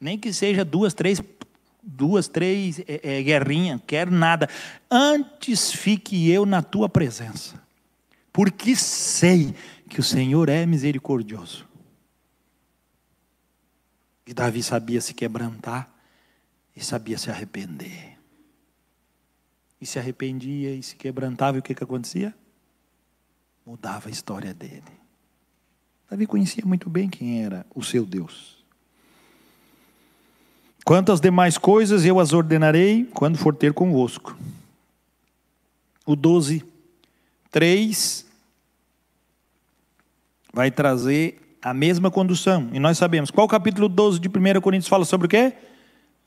Nem que seja duas, três guerrinhas, quero nada. Antes fique eu na tua presença. Porque sei que o Senhor é misericordioso. E Davi sabia se quebrantar e sabia se arrepender. E se arrependia e se quebrantava, e o que acontecia? Mudava a história dele. Davi conhecia muito bem quem era o seu Deus. Quanto às demais coisas, eu as ordenarei quando for ter convosco. O 12:3 vai trazer a mesma condução. E nós sabemos, qual o capítulo 12 de 1 Coríntios fala sobre o quê?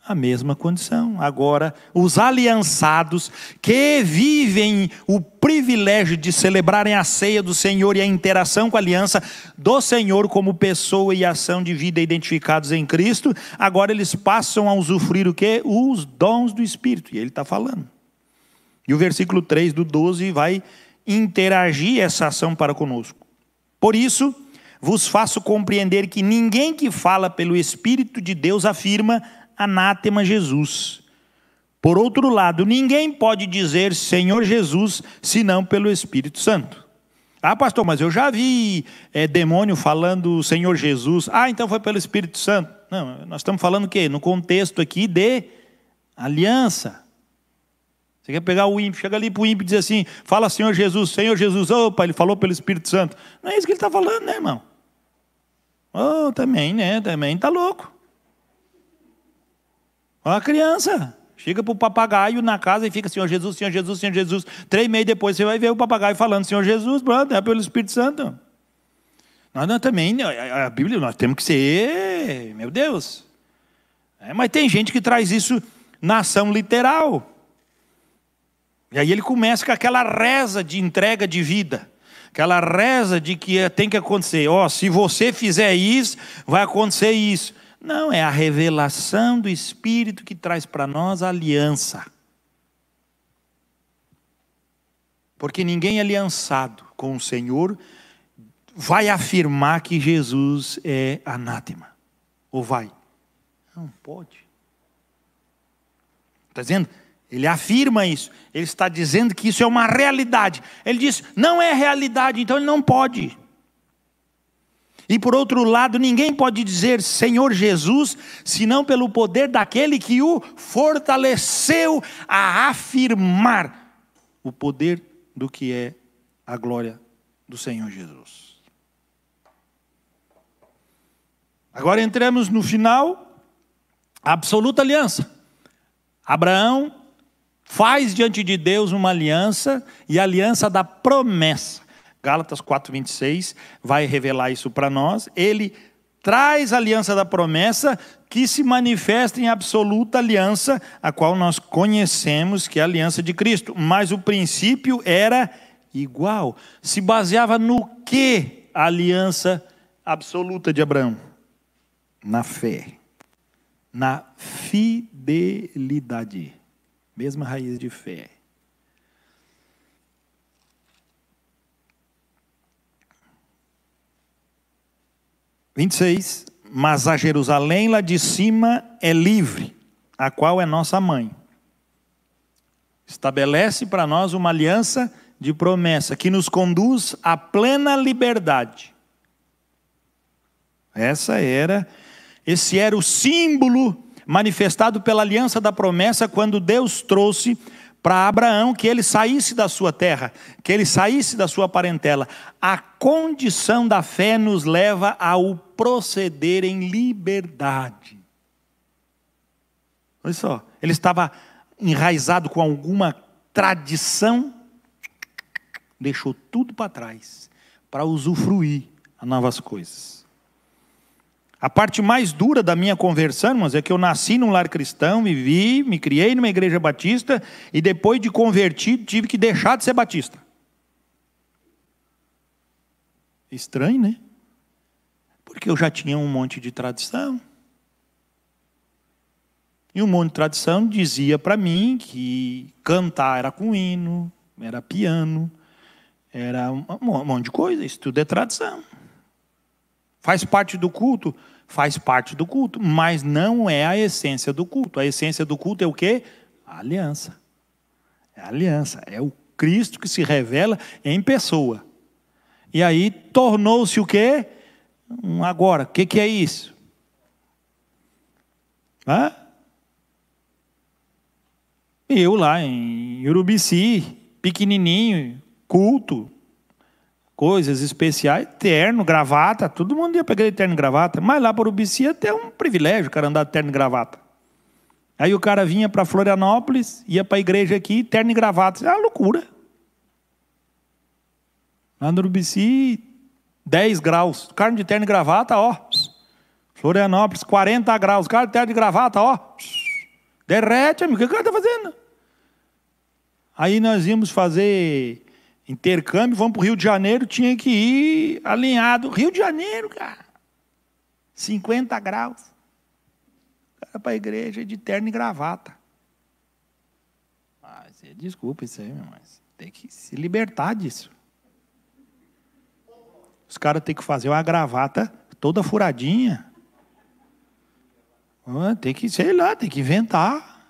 A mesma condição. Agora, os aliançados que vivem o privilégio de celebrarem a ceia do Senhor e a interação com a aliança do Senhor como pessoa e ação de vida identificados em Cristo, agora eles passam a usufruir o quê? Os dons do Espírito. E ele está falando. E o versículo 3 do 12 vai interagir essa ação para conosco. Por isso, vos faço compreender que ninguém que fala pelo Espírito de Deus afirma anátema Jesus. Por outro lado, ninguém pode dizer Senhor Jesus, senão pelo Espírito Santo. Ah, pastor, mas eu já vi demônio falando Senhor Jesus. Ah, então foi pelo Espírito Santo. Não, nós estamos falando o quê? No contexto aqui de aliança. Você quer pegar o ímpio, chega ali para o ímpio e diz assim, fala Senhor Jesus, opa, ele falou pelo Espírito Santo. Não é isso que ele está falando, né, irmão? Oh, também, né, também está louco. Olha a criança, chega para o papagaio na casa e fica Senhor Jesus, Senhor Jesus, Senhor Jesus. 3 meses depois você vai ver o papagaio falando Senhor Jesus, pronto, é pelo Espírito Santo. Nós também, a Bíblia, nós temos que ser, meu Deus. Mas tem gente que traz isso na ação literal. E aí ele começa com aquela reza de entrega de vida. Aquela reza de que tem que acontecer. Se você fizer isso, vai acontecer isso. Não, é a revelação do Espírito que traz para nós a aliança. Porque ninguém aliançado com o Senhor vai afirmar que Jesus é anátema. Ou vai? Não pode. Está dizendo? Ele afirma isso. Ele está dizendo que isso é uma realidade. Ele diz, não é realidade, então ele não pode. E por outro lado, ninguém pode dizer Senhor Jesus, senão pelo poder daquele que o fortaleceu a afirmar o poder do que é a glória do Senhor Jesus. Agora entramos no final, a absoluta aliança. Abraão faz diante de Deus uma aliança, e a aliança da promessa. Gálatas 4:26 vai revelar isso para nós. Ele traz a aliança da promessa, que se manifesta em absoluta aliança, a qual nós conhecemos, que é a aliança de Cristo. Mas o princípio era igual. Se baseava no que a aliança absoluta de Abraão? Na fé. Na fidelidade. Mesma raiz de fé. (26) Mas a Jerusalém lá de cima é livre, a qual é nossa mãe. Estabelece para nós uma aliança de promessa, que nos conduz à plena liberdade. Esse era o símbolo manifestado pela aliança da promessa, quando Deus trouxe para Abraão que ele saísse da sua terra, que ele saísse da sua parentela. A condição da fé nos leva ao proceder em liberdade. Olha só, ele estava enraizado com alguma tradição, deixou tudo para trás, para usufruir a novas coisas. A parte mais dura da minha conversão, irmãos, é que eu nasci num lar cristão, me criei numa igreja batista, e depois de convertido, tive que deixar de ser batista. Estranho, né? Porque eu já tinha um monte de tradição. E um monte de tradição dizia para mim que cantar era com hino, era piano, era um monte de coisa, isso tudo é tradição. Faz parte do culto? Faz parte do culto, mas não é a essência do culto. A essência do culto é o quê? A aliança. É a aliança, é o Cristo que se revela em pessoa. E aí tornou-se o quê? Agora, o que é isso? Eu lá em Urubici, pequenininho, culto, coisas especiais, terno, gravata, todo mundo ia pegar terno e gravata, mas lá para Urubici é até um privilégio o cara andar de terno e gravata. Aí o cara vinha para Florianópolis, ia para a igreja aqui, terno e gravata, é uma loucura. Lá no Urubici, 10 graus, carne de terno e gravata, Florianópolis, 40 graus, carne de terno e gravata, derrete, amigo, o que o cara está fazendo? Aí nós íamos fazer intercâmbio, vamos para o Rio de Janeiro, tinha que ir alinhado. Rio de Janeiro, cara, 50 graus. O cara para a igreja de terno e gravata. Desculpa isso aí, mas tem que se libertar disso. Os caras têm que fazer uma gravata toda furadinha. Tem que, sei lá, tem que inventar.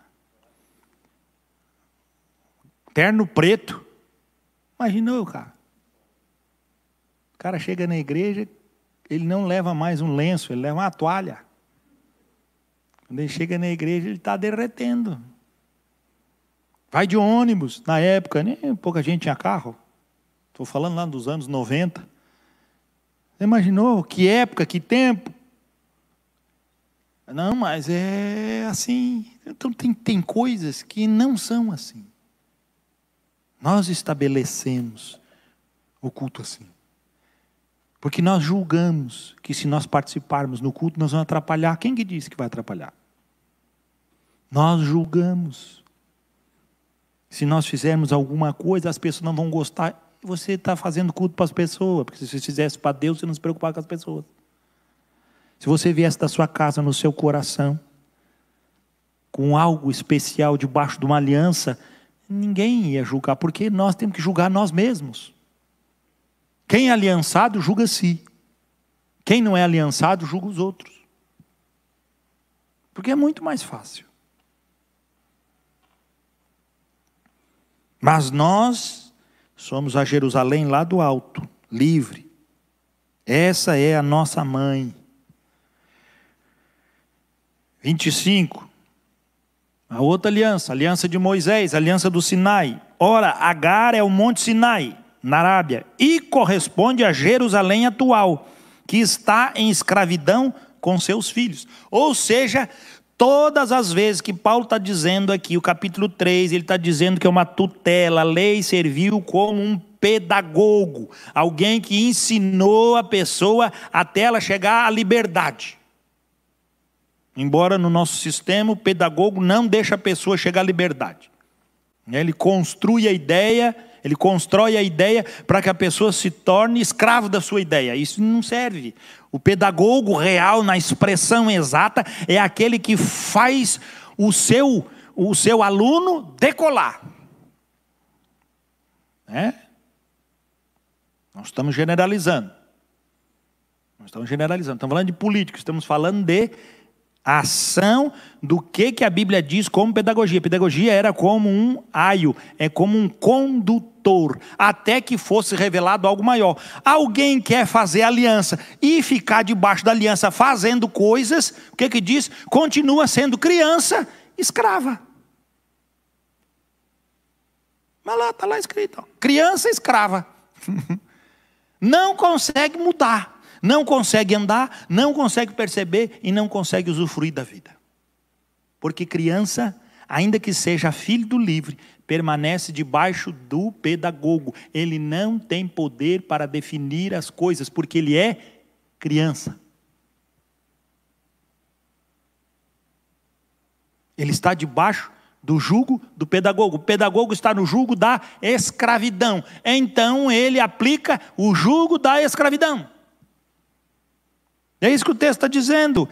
Terno preto. Imaginou, cara? cara chega na igreja, ele não leva mais um lenço, ele leva uma toalha. Quando ele chega na igreja, ele está derretendo. Vai de ônibus. Na época, nem pouca gente tinha carro. Estou falando lá dos anos 90. Você imaginou? Que época, que tempo. Não, mas é assim. Então tem coisas que não são assim. Nós estabelecemos o culto assim. Porque nós julgamos que se nós participarmos no culto, nós vamos atrapalhar. Quem que disse que vai atrapalhar? Nós julgamos. Se nós fizermos alguma coisa, as pessoas não vão gostar. Você está fazendo culto para as pessoas. Porque se você fizesse para Deus, você não se preocupava com as pessoas. Se você viesse da sua casa, no seu coração, com algo especial debaixo de uma aliança, ninguém ia julgar. Porque nós temos que julgar nós mesmos. Quem é aliançado, julga a si. Quem não é aliançado, julga os outros. Porque é muito mais fácil. Mas nós somos a Jerusalém lá do alto, livre. Essa é a nossa mãe. 25. A outra aliança, a aliança de Moisés, a aliança do Sinai. Ora, Agar é o monte Sinai, na Arábia, e corresponde a Jerusalém atual, que está em escravidão com seus filhos. Ou seja, todas as vezes que Paulo está dizendo aqui, o capítulo 3, ele está dizendo que é uma tutela, a lei serviu como um pedagogo, alguém que ensinou a pessoa até ela chegar à liberdade. Embora no nosso sistema o pedagogo não deixa a pessoa chegar à liberdade. Ele constrói a ideia para que a pessoa se torne escravo da sua ideia. Isso não serve. O pedagogo real, na expressão exata, é aquele que faz o seu aluno decolar. Nós estamos generalizando. Estamos falando de política, estamos falando de ação do que a Bíblia diz como pedagogia. Pedagogia era como um aio, é como um condutor, até que fosse revelado algo maior. Alguém quer fazer aliança e ficar debaixo da aliança fazendo coisas, o que diz? Continua sendo criança escrava. Mas lá está lá escrito, criança escrava. Não consegue mudar. Não consegue andar, não consegue perceber e não consegue usufruir da vida. Porque criança, ainda que seja filho do livre, permanece debaixo do pedagogo. Ele não tem poder para definir as coisas, porque ele é criança. Ele está debaixo do jugo do pedagogo. O pedagogo está no jugo da escravidão. Então ele aplica o jugo da escravidão. É isso que o texto está dizendo.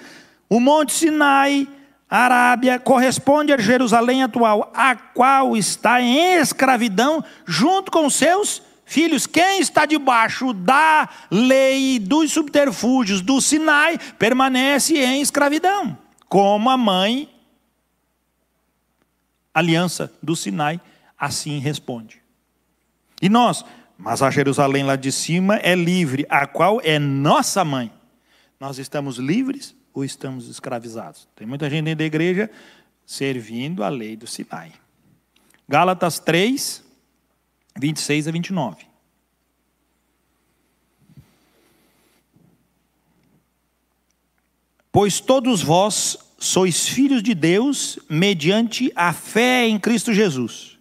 O monte Sinai, Arábia, corresponde a Jerusalém atual, a qual está em escravidão junto com seus filhos. Quem está debaixo da lei, dos subterfúgios do Sinai, permanece em escravidão. Como a mãe, aliança do Sinai, assim responde. E nós, mas a Jerusalém lá de cima é livre, a qual é nossa mãe. Nós estamos livres ou estamos escravizados? Tem muita gente dentro da igreja servindo a lei do Sinai. Gálatas 3, 26 a 29. Pois todos vós sois filhos de Deus mediante a fé em Cristo Jesus.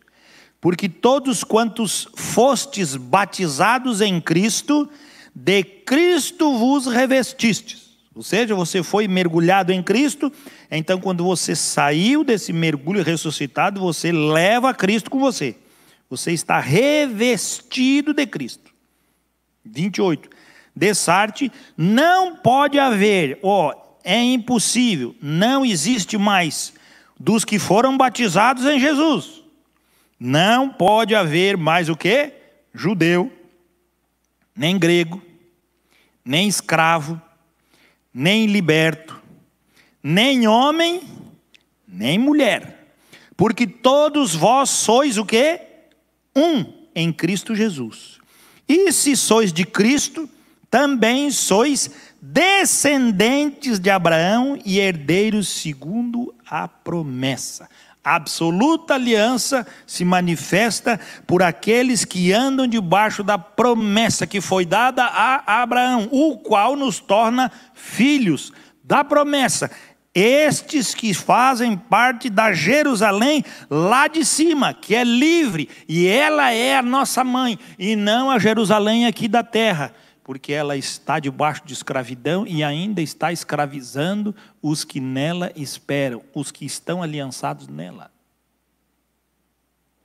Porque todos quantos fostes batizados em Cristo, de Cristo vos revestistes. Ou seja, você foi mergulhado em Cristo, então quando você saiu desse mergulho ressuscitado, você leva Cristo com você. Você está revestido de Cristo. 28. Dessarte, não pode haver, é impossível, não existe mais, dos que foram batizados em Jesus. Não pode haver mais o quê? Judeu, nem grego, nem escravo, nem liberto, nem homem, nem mulher. Porque todos vós sois o quê? Um em Cristo Jesus. E se sois de Cristo, também sois descendentes de Abraão e herdeiros segundo a promessa. A absoluta aliança se manifesta por aqueles que andam debaixo da promessa que foi dada a Abraão, o qual nos torna filhos da promessa. Estes que fazem parte da Jerusalém lá de cima, que é livre, e ela é a nossa mãe, e não a Jerusalém aqui da terra, porque ela está debaixo de escravidão e ainda está escravizando os que nela esperam, os que estão aliançados nela.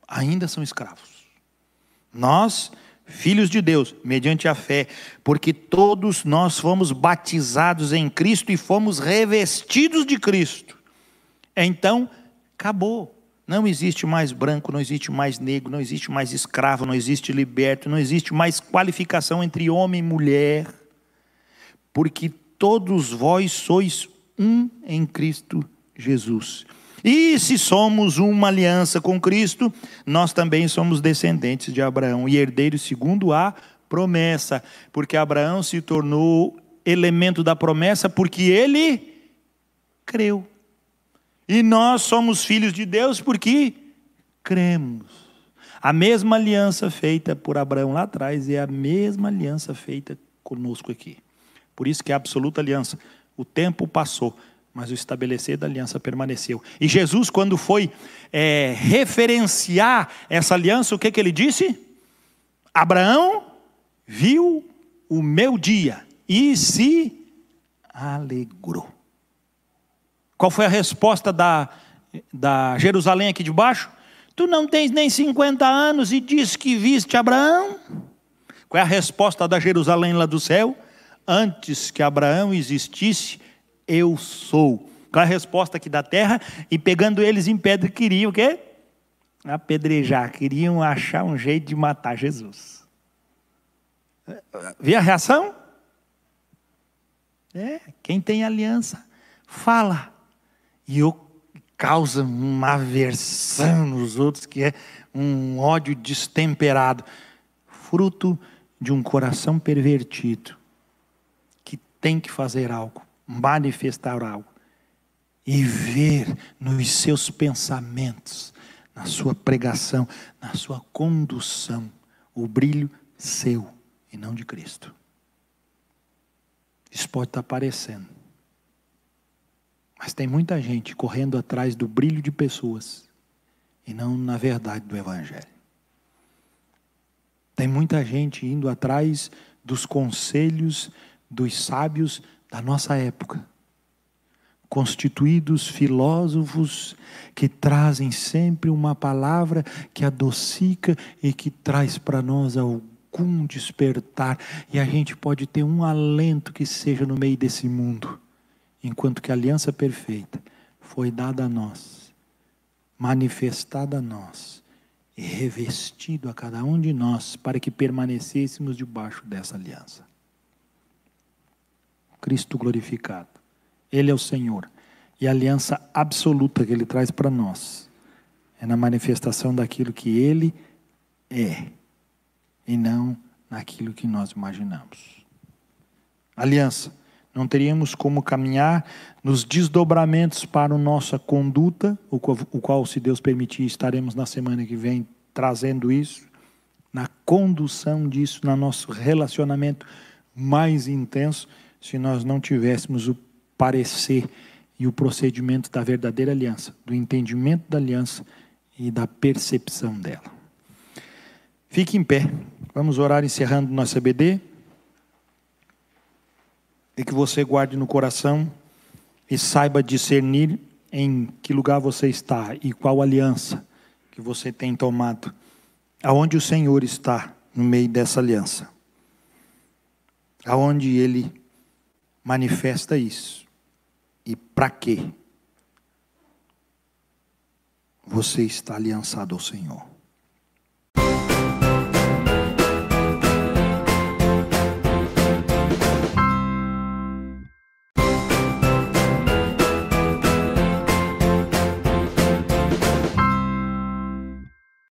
Ainda são escravos. Nós, filhos de Deus, mediante a fé, porque todos nós fomos batizados em Cristo e fomos revestidos de Cristo. Então, acabou. Não existe mais branco, não existe mais negro, não existe mais escravo, não existe liberto, não existe mais qualificação entre homem e mulher, porque todos vós sois um em Cristo Jesus. E se somos uma aliança com Cristo, nós também somos descendentes de Abraão e herdeiros segundo a promessa, porque Abraão se tornou elemento da promessa porque ele creu. E nós somos filhos de Deus porque cremos. A mesma aliança feita por Abraão lá atrás é a mesma aliança feita conosco aqui. Por isso que é a absoluta aliança. O tempo passou, mas o estabelecer da aliança permaneceu. E Jesus, quando foi referenciar essa aliança, o que ele disse? Abraão viu o meu dia e se alegrou. Qual foi a resposta da Jerusalém aqui de baixo? Tu não tens nem 50 anos e diz que viste Abraão? Qual é a resposta da Jerusalém lá do céu? Antes que Abraão existisse, eu sou. Qual é a resposta aqui da terra? E pegando eles em pedra, queriam o quê? Apedrejar, queriam achar um jeito de matar Jesus. Vê a reação? Quem tem aliança, fala. E causa uma aversão nos outros, que é um ódio destemperado, fruto de um coração pervertido, que tem que fazer algo, manifestar algo, e ver nos seus pensamentos, na sua pregação, na sua condução, o brilho seu e não de Cristo. Isso pode estar aparecendo. Mas tem muita gente correndo atrás do brilho de pessoas e não na verdade do Evangelho. Tem muita gente indo atrás dos conselhos dos sábios da nossa época, constituídos filósofos que trazem sempre uma palavra que adocica e que traz para nós algum despertar, e a gente pode ter um alento que seja no meio desse mundo. Enquanto que a aliança perfeita foi dada a nós, manifestada a nós e revestido a cada um de nós para que permanecêssemos debaixo dessa aliança. Cristo glorificado, Ele é o Senhor, e a aliança absoluta que Ele traz para nós é na manifestação daquilo que Ele é e não naquilo que nós imaginamos. Aliança. Não teríamos como caminhar nos desdobramentos para a nossa conduta, o qual, se Deus permitir, estaremos na semana que vem trazendo isso, na condução disso, no nosso relacionamento mais intenso, se nós não tivéssemos o parecer e o procedimento da verdadeira aliança, do entendimento da aliança e da percepção dela. Fique em pé, vamos orar encerrando nosso EBD. E que você guarde no coração e saiba discernir em que lugar você está e qual aliança que você tem tomado. Aonde o Senhor está no meio dessa aliança. Aonde Ele manifesta isso. E para quê? Você está aliançado ao Senhor.